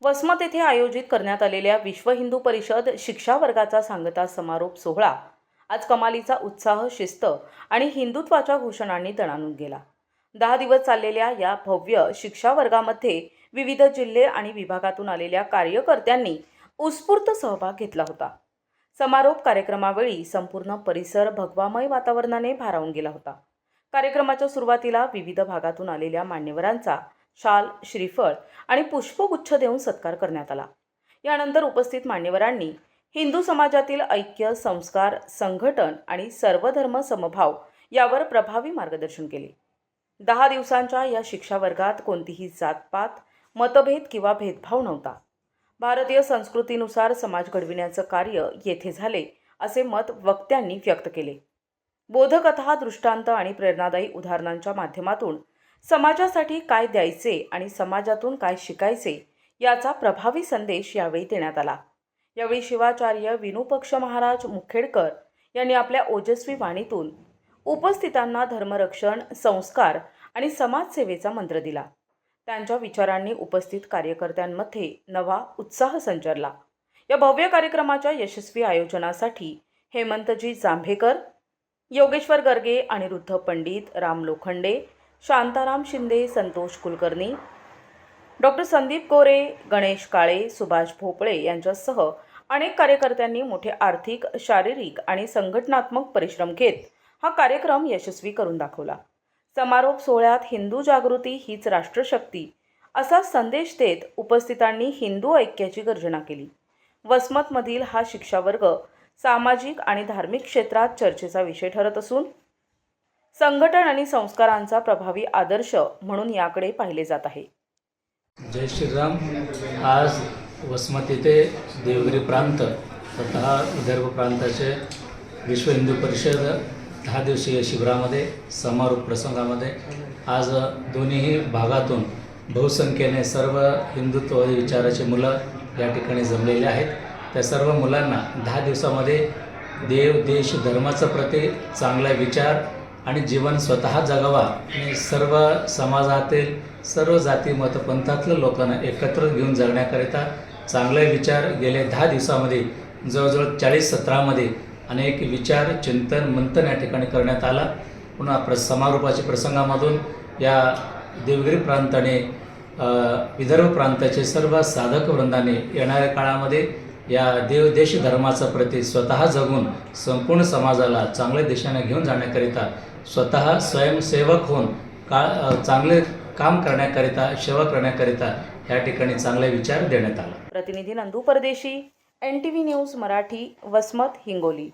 वसमत येथे आयोजित करण्यात आलेल्या विश्व हिंदू परिषद शिक्षा वर्गाचा सांगता समारोप सोहळा आज कमालीचा उत्साह, शिस्त आणि हिंदुत्वाच्या घोषणांनी दणाणून गेला। 10 दिवस चाललेल्या या भव्य शिक्षा वर्गामध्ये विविध जिल्हे आणि विभागातून आलेल्या कार्यकर्त्यांनी उत्स्फूर्त सहभाग घेतला होता। समारोप कार्यक्रमावेळी संपूर्ण परिसर भगवामय वातावरणाने भारावून गेला होता। कार्यक्रमाच्या सुरुवातीला विविध भागातून आलेल्या मान्यवरांचा शाल, श्रीफळ आणि पुष्पगुच्छ देऊन सत्कार करण्यात आला। यानंतर उपस्थित मान्यवरांनी हिंदू समाजातील ऐक्य, संस्कार, संघटन आणि सर्वधर्म समभाव यावर प्रभावी मार्गदर्शन केले। 10 दिवसांच्या या शिक्षा वर्गात कोणतीही जातपात, मतभेद किंवा भेदभाव नव्हता। भारतीय संस्कृतीनुसार समाज घडविण्याचे कार्य येथे झाले असे मत वक्त्यांनी व्यक्त केले। बोधकथा, दृष्टांत आणि प्रेरणादायी उदाहरणांच्या माध्यमातून समाजासाठी काय द्यायचे आणि समाजातून काय शिकायचे याचा प्रभावी संदेश यावेळी देण्यात आला। यावेळी शिवाचार्य विनूपक्ष महाराज मुखेडकर यांनी आपल्या ओजस्वी वाणीतून उपस्थितांना धर्मरक्षण, संस्कार आणि समाजसेवेचा मंत्र दिला। त्यांच्या विचारांनी उपस्थित कार्यकर्त्यांमध्ये नवा उत्साह संचारला। या भव्य कार्यक्रमाच्या यशस्वी आयोजनासाठी हेमंतजी जांभेकर, योगेश्वर गर्गे, अनिरुद्ध पंडित, राम लोखंडे, शांताराम शिंदे, संतोष कुलकर्णी, डॉक्टर संदीप गोरे, गणेश काळे, सुभाष भोपळे यांच्यासह अनेक कार्यकर्त्यांनी मोठे आर्थिक, शारीरिक आणि संघटनात्मक परिश्रम घेत हा कार्यक्रम यशस्वी करून दाखवला। समारोप सोहळ्यात हिंदू जागृती हीच राष्ट्रशक्ती असा संदेश देत उपस्थितांनी हिंदू ऐक्याची गर्जना केली। वसमतमधील हा शिक्षा वर्ग सामाजिक आणि धार्मिक क्षेत्रात चर्चेचा विषय ठरत असून संघटन आणि संस्कारांचा प्रभावी आदर्श म्हणून याकडे पाहिले जात आहे। जय श्रीराम। आज वसमत येथे देवगिरी प्रांत तथा विदर्भ प्रांताचे विश्व हिंदू परिषद 10 दिवसीय शिबिरामध्ये समारोप प्रसंगामध्ये आज दोन्ही भागातून बहुसंख्येने सर्व हिंदुत्ववादी विचाराचे मुलं या ठिकाणी जमलेले आहेत। त्या सर्व मुलांना 10 दिवसामध्ये देव, देश, धर्माचा प्रति चांगला विचार आणि जीवन स्वतः जगावा आणि सर्व समाजातील सर्व जाती मतपंथातल्या लोकांना एकत्र घेऊन जगण्याकरिता चांगले विचार गेले 10 दिवसामध्ये जवळजवळ 40 सत्रामध्ये अनेक विचार, चिंतन, मंथन या ठिकाणी करण्यात आला। पुन्हा समारोपाच्या प्रसंगामधून या देवगिरी प्रांताने विदर्भ प्रांताचे सर्व साधक वृंदाने येणाऱ्या काळामध्ये या देव, देश, धर्माचा प्रति स्वतः जगून संपूर्ण समाजाला चांगल्या दिशेने घेऊन जाण्याकरिता स्वतः स्वयंसेवक होऊन चांगले काम करण्याकरिता, सेवा करण्याकरिता या ठिकाणी चांगले विचार देण्यात आला। प्रतिनिधी नंदू परदेशी, NTV न्यूज मराठी, वसमत, हिंगोली।